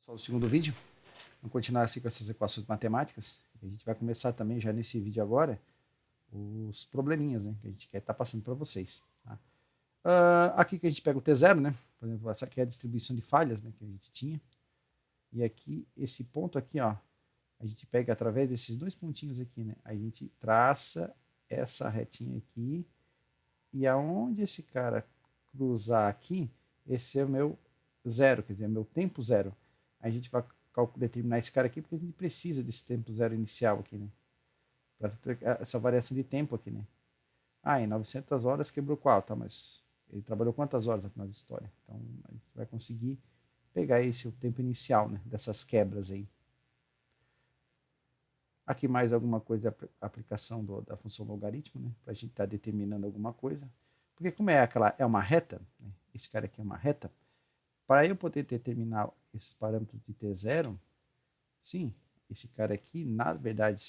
Só o segundo vídeo. Vamos continuar assim com essas equações matemáticas. A gente vai começar também já nesse vídeo agora os probleminhas, né, que a gente quer estar passando para vocês. Tá? Aqui que a gente pega o T0, né? Por exemplo, essa aqui é a distribuição de falhas, né, que a gente tinha. E aqui, esse ponto aqui, ó, a gente pega através desses dois pontinhos aqui, né? A gente traça essa retinha aqui. E aonde esse cara cruzar aqui, esse é o meu zero, quer dizer, é meu tempo zero. A gente vai determinar esse cara aqui porque a gente precisa desse tempo zero inicial aqui, né? Para ter essa variação de tempo aqui, né? Em 900 horas quebrou qual, tá? Mas ele trabalhou quantas horas na final da história? Então a gente vai conseguir pegar esse o tempo inicial, né? Dessas quebras aí. Aqui mais alguma coisa, a aplicação da função logaritmo, né? Para a gente estar determinando alguma coisa. Porque como é uma reta, né? Esse cara aqui é uma reta, para eu poder determinar esses parâmetros de T0, sim, esse cara aqui, na verdade,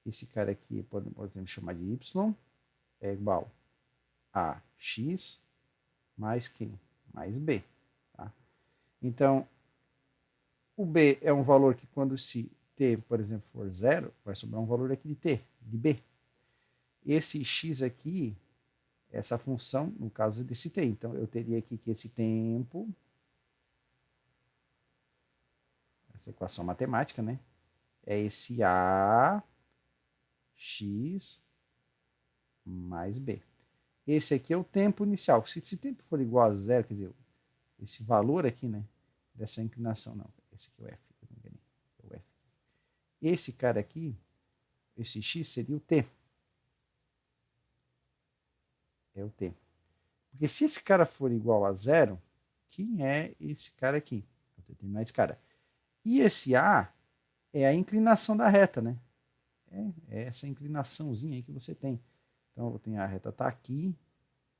esse cara aqui, podemos chamar de Y, é igual a X mais quem? Mais B. Tá? Então, o B é um valor que quando se T, por exemplo, for zero, vai sobrar um valor aqui de T, de B. Esse X aqui, essa função, no caso desse T. Então, eu teria aqui que esse tempo, essa equação matemática, né? É esse A x mais B. Esse aqui é o tempo inicial. Se esse tempo for igual a zero, quer dizer, esse valor aqui, né? Dessa inclinação, não. Esse aqui é o F, eu não enganei. É o F. Esse cara aqui, esse X seria o T. É o T. Porque se esse cara for igual a zero, quem é esse cara aqui? Vou determinar esse cara. E esse A é a inclinação da reta, né? É essa inclinaçãozinha aí que você tem. Então, eu tenho a reta tá aqui,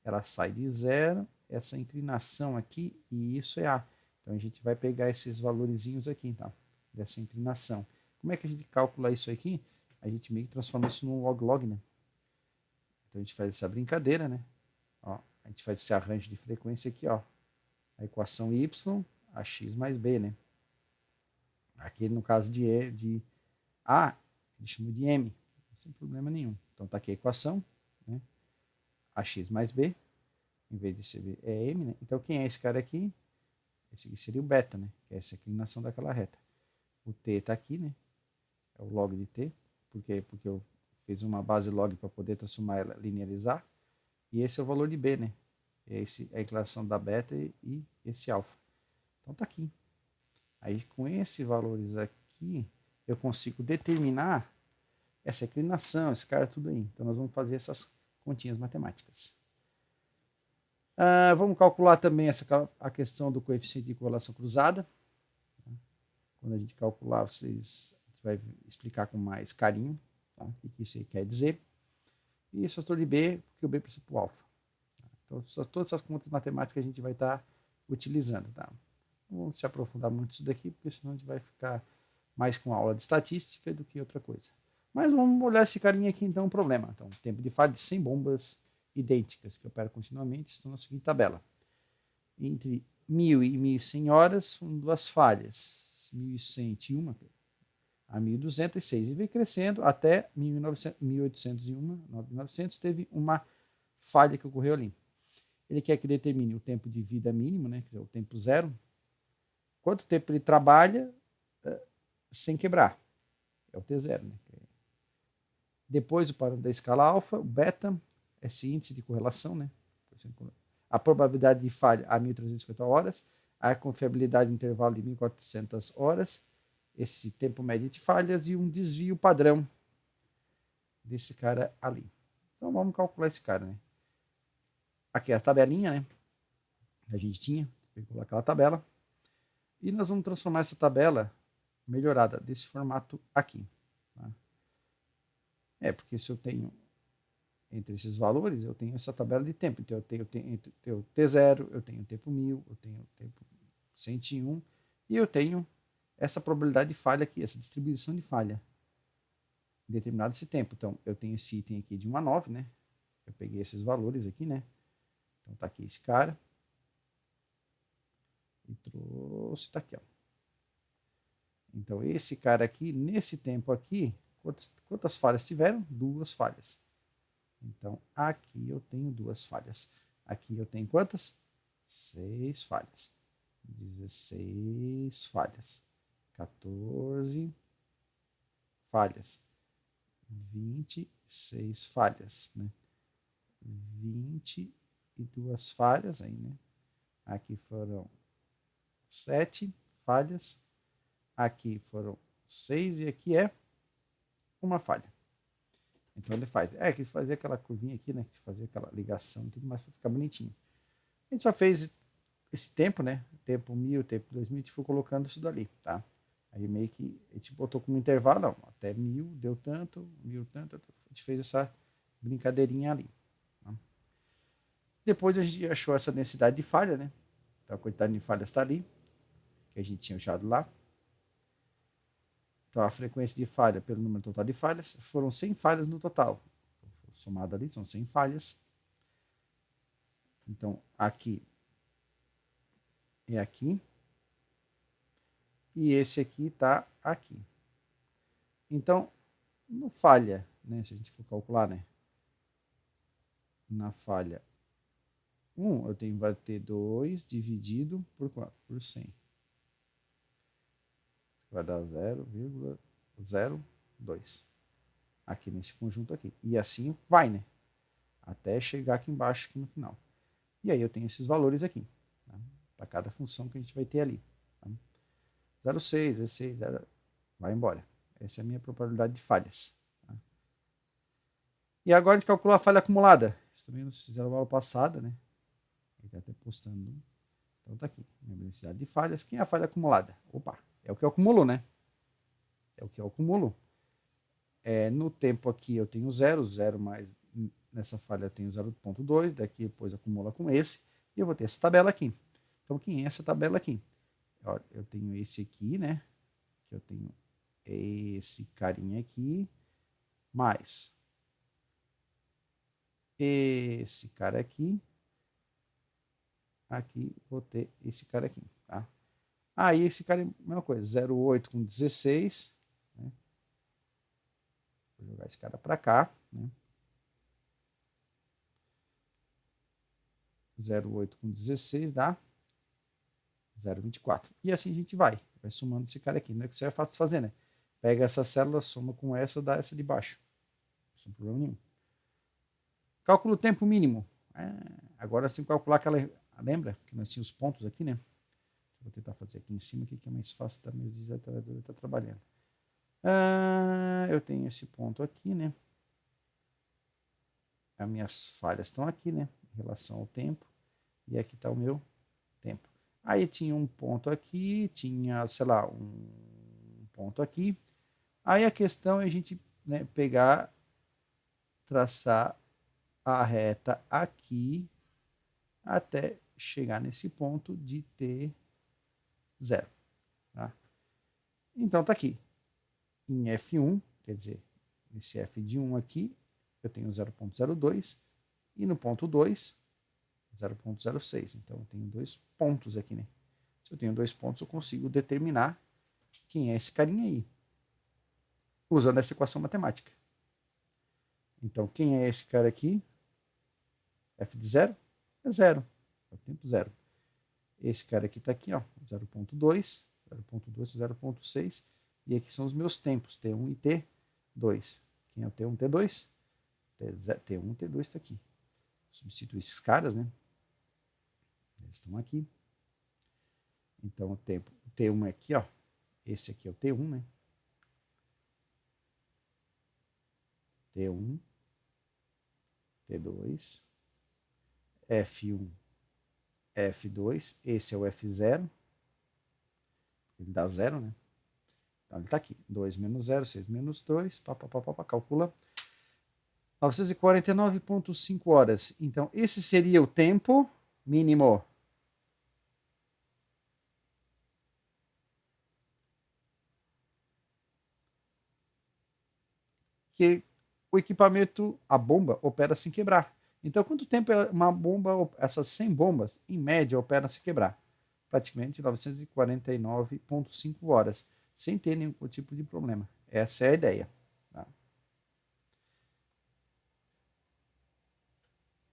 ela sai de zero, essa inclinação aqui, e isso é A. Então, a gente vai pegar esses valorizinhos aqui, tá? Dessa inclinação. Como é que a gente calcula isso aqui? A gente meio que transforma isso num log-log, né? Então, a gente faz essa brincadeira, né? Ó, a gente faz esse arranjo de frequência aqui, ó. A equação y, a x mais b, né? Aqui, no caso de A, ele chama de m, sem problema nenhum. Então, tá aqui a equação, né? Ax mais b, em vez de ser b, é m, né? Então, quem é esse cara aqui? Esse aqui seria o beta, né? Que é essa inclinação daquela reta. O t está aqui, né? É o log de t. Por quê? Porque eu fiz uma base log para poder transformar ela, linearizar. E esse é o valor de b, né? Esse é a inclinação da beta e esse alfa. Então tá aqui. Aí com esses valores aqui, eu consigo determinar essa inclinação, esse cara, tudo aí. Então nós vamos fazer essas continhas matemáticas. Vamos calcular também a questão do coeficiente de correlação cruzada. Quando a gente calcular, a gente vai explicar com mais carinho, tá? O que isso aí quer dizer. E esse fator de B, porque o B precisa para o alfa. Então, todas essas contas matemáticas a gente vai estar utilizando. Tá? Não vamos se aprofundar muito nisso daqui, porque senão a gente vai ficar mais com aula de estatística do que outra coisa. Mas vamos olhar esse carinha aqui, então, um problema. Então, tempo de falha de 100 bombas idênticas, que operam continuamente, estão na seguinte tabela. Entre 1.000 e 1.100 horas, são duas falhas. 1.101 a 1.206. E veio crescendo até 1.801, 9.900, teve uma falha que ocorreu ali. Ele quer que determine o tempo de vida mínimo, né, que é o tempo zero. Quanto tempo ele trabalha sem quebrar. É o T0. Né? Depois o parâmetro da escala alfa, o beta, esse índice de correlação, né? A probabilidade de falha a 1.350 horas, a confiabilidade no intervalo de 1.400 horas, esse tempo médio de falhas e um desvio padrão desse cara ali. Então vamos calcular esse cara, né? Aqui é a tabelinha, né? Que a gente tinha, pegou aquela tabela. E nós vamos transformar essa tabela melhorada desse formato aqui. Tá? Porque se eu tenho entre esses valores, eu tenho essa tabela de tempo. Então, eu tenho T0, eu tenho tempo 1.000, eu tenho tempo 101, e eu tenho essa probabilidade de falha aqui, essa distribuição de falha em determinado esse tempo. Então, eu tenho esse item aqui de 1 a 9, né? Eu peguei esses valores aqui, né? Então, tá aqui esse cara. e trouxe, tá aqui, ó. Então, esse cara aqui, nesse tempo aqui, quantas falhas tiveram? 2 falhas. Então, aqui eu tenho 2 falhas. Aqui eu tenho quantas? 6 falhas. 16 falhas. 14 falhas. 26 falhas, né? 22 falhas aí, né? Aqui foram 7 falhas. Aqui foram 6 e aqui é uma falha. Então ele faz. Que fazer aquela curvinha aqui, né? Que fazer aquela ligação e tudo mais para ficar bonitinho. A gente só fez esse tempo, né? Tempo 1000, tempo 2000, a gente foi colocando isso dali, tá? Aí meio que a gente botou como intervalo, não, até 1000 deu tanto, 1000 tanto, a gente fez essa brincadeirinha ali. Tá? Depois a gente achou essa densidade de falha, né? Então a quantidade de falhas está ali, que a gente tinha achado lá. Então a frequência de falha pelo número total de falhas, foram 100 falhas no total. Somado ali, são 100 falhas. Então aqui é aqui. E esse aqui está aqui. Então, no falha, né, se a gente for calcular, né, na falha 1, eu tenho vai ter 2 dividido por quanto? Por 100. Vai dar 0,02 aqui nesse conjunto aqui. E assim vai, né? Até chegar aqui embaixo, aqui no final. E aí eu tenho esses valores aqui, tá? Para cada função que a gente vai ter ali. Tá? 0,6, 0,6, 0, vai embora. Essa é a minha probabilidade de falhas. Tá? E agora a gente calcula a falha acumulada. Isso também nós fizemos na aula passada, né? Ele está até postando. Então tá aqui. Minha densidade de falhas. Quem é a falha acumulada? Opa, é o que eu acumulo, né? É o que eu acumulo. No tempo aqui eu tenho 0, 0 mais. Nessa falha eu tenho 0,2. Daqui depois acumula com esse. E eu vou ter essa tabela aqui. Então quem é essa tabela aqui? Olha, eu tenho esse aqui, né? Que eu tenho esse carinha aqui. Mais esse cara aqui. Aqui vou ter esse cara aqui, tá? Aí esse cara é a mesma coisa, 0,8 com 16, né? Vou jogar esse cara para cá, né? 0,8 com 16 dá 0,24. E assim a gente vai somando esse cara aqui. Não é que isso é fácil de fazer, né? Pega essa célula, soma com essa, dá essa de baixo. Sem problema nenhum. Cálculo tempo mínimo. Agora sim calcular aquela. Lembra que nós tínhamos os pontos aqui, né? Vou tentar fazer aqui em cima, que é mais fácil da mesa de estar trabalhando. Eu tenho esse ponto aqui, né? As minhas falhas estão aqui, né? Em relação ao tempo. E aqui está o meu tempo. Aí tinha um ponto aqui, tinha, sei lá, um ponto aqui. Aí a questão é a gente, né, pegar, traçar a reta aqui até chegar nesse ponto de T0. Tá? Então tá aqui. Em F1, quer dizer, nesse F de 1 aqui, eu tenho 0,02 e no ponto 2, 0,06. Então eu tenho 2 pontos aqui, né? Se eu tenho 2 pontos, eu consigo determinar quem é esse carinha aí, usando essa equação matemática. Então, quem é esse cara aqui? F de 0 é 0. É o tempo 0. Esse cara aqui está aqui, ó, 0,2, 0,2, 0,6. E aqui são os meus tempos, T1 e T2. Quem é o T1 e T2? T1 e T2 está aqui. Substituir esses caras, né? Eles estão aqui. Então, o tempo, o T1 é aqui, ó. Esse aqui é o T1, né? T1, T2, F1, F2, esse é o F0, ele dá 0, né? Então ele está aqui, 2 menos 0, 6 menos 2, calcula 949,5 horas. Então esse seria o tempo mínimo. Que o equipamento, a bomba, opera sem quebrar. Então, quanto tempo uma bomba, essas 100 bombas, em média, operam sem quebrar? praticamente 949,5 horas, sem ter nenhum tipo de problema. Essa é a ideia.